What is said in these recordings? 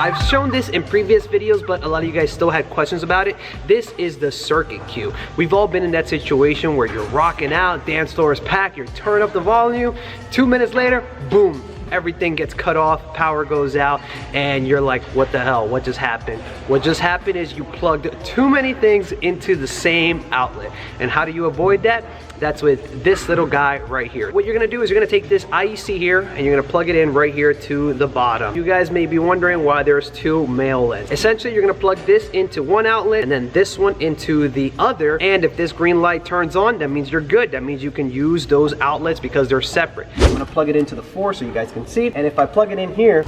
I've shown this in previous videos, but a lot of you guys still had questions about it. This is the circuit cue. We've all been in that situation where you're rocking out, dance floor is packed, you turn up the volume, 2 minutes later, boom, everything gets cut off, power goes out, and you're like, what the hell, what just happened? What just happened is you plugged too many things into the same outlet. And how do you avoid that? That's with this little guy right here. What you're gonna do is you're gonna take this IEC here and you're gonna plug it in right here to the bottom. You guys may be wondering why there's two male LEDs. Essentially, you're gonna plug this into one outlet and then this one into the other. And if this green light turns on, that means you're good. That means you can use those outlets because they're separate. I'm gonna plug it into the 4 so you guys can see. And if I plug it in here,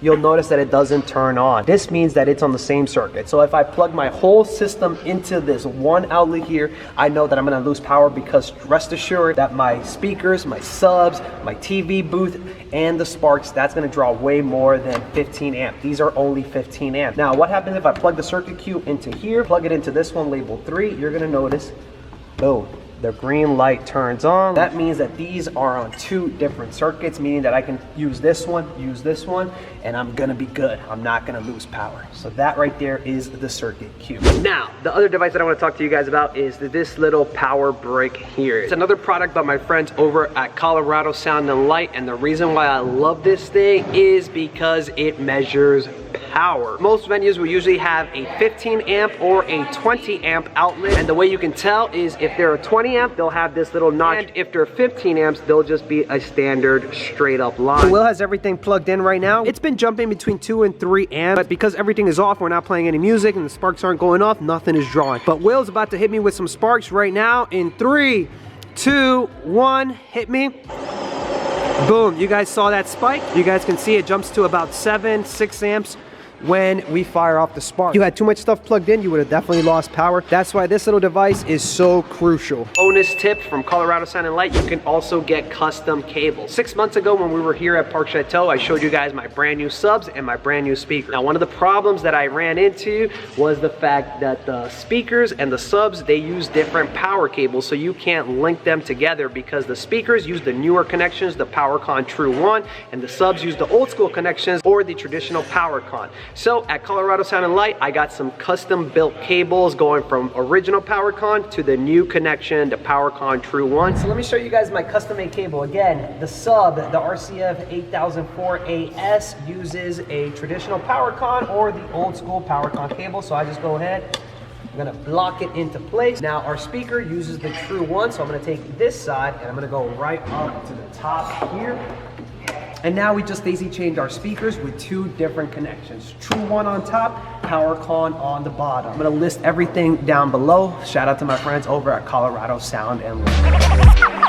you'll notice that it doesn't turn on. This means that it's on the same circuit. So if I plug my whole system into this one outlet here, I know that I'm gonna lose power because rest assured that my speakers, my subs, my TV booth, and the sparks, that's gonna draw way more than 15 amp. These are only 15 amp. Now, what happens if I plug the circuit cue into here, plug it into this one labeled 3, you're gonna notice, boom, the green light turns on. That means that these are on 2 different circuits, meaning that I can use this one, and I'm gonna be good. I'm not gonna lose power. So that right there is the circuit cue. Now, the other device that I wanna talk to you guys about is this little power brick here. It's another product by my friends over at Colorado Sound and Light, and the reason why I love this thing is because it measures power. Most venues will usually have a 15 amp or a 20 amp outlet, and the way you can tell is if they're a 20 amp, they'll have this little notch, and if they're 15 amps, they'll just be a standard straight up line. Will has everything plugged in right now. It's been jumping between 2 and 3 amps, but because everything is off, we're not playing any music and the sparks aren't going off, nothing is drawing. But Will's about to hit me with some sparks right now in 3, 2, 1, hit me. Boom, you guys saw that spike? You guys can see it jumps to about 7, 6 amps when we fire off the spark. If you had too much stuff plugged in, you would have definitely lost power. That's why this little device is so crucial. Bonus tip from Colorado Sound and Light, you can also get custom cables. 6 months ago when we were here at Park Chateau, I showed you guys my brand new subs and my brand new speaker. Now, one of the problems that I ran into was the fact that the speakers and the subs, they use different power cables, so you can't link them together because the speakers use the newer connections, the PowerCon True 1, and the subs use the old school connections or the traditional PowerCon. So at Colorado Sound and Light, I got some custom built cables going from original PowerCon to the new connection, the PowerCon True 1. So let me show you guys my custom made cable. Again, the sub, the RCF 8004AS uses a traditional PowerCon or the old school PowerCon cable. So I just go ahead, I'm gonna block it into place. Now our speaker uses the True 1, so I'm gonna take this side and I'm gonna go right up to the top here. And now we just daisy chained our speakers with 2 different connections. True 1 on top, PowerCon on the bottom. I'm gonna list everything down below. Shout out to my friends over at Colorado Sound and Light.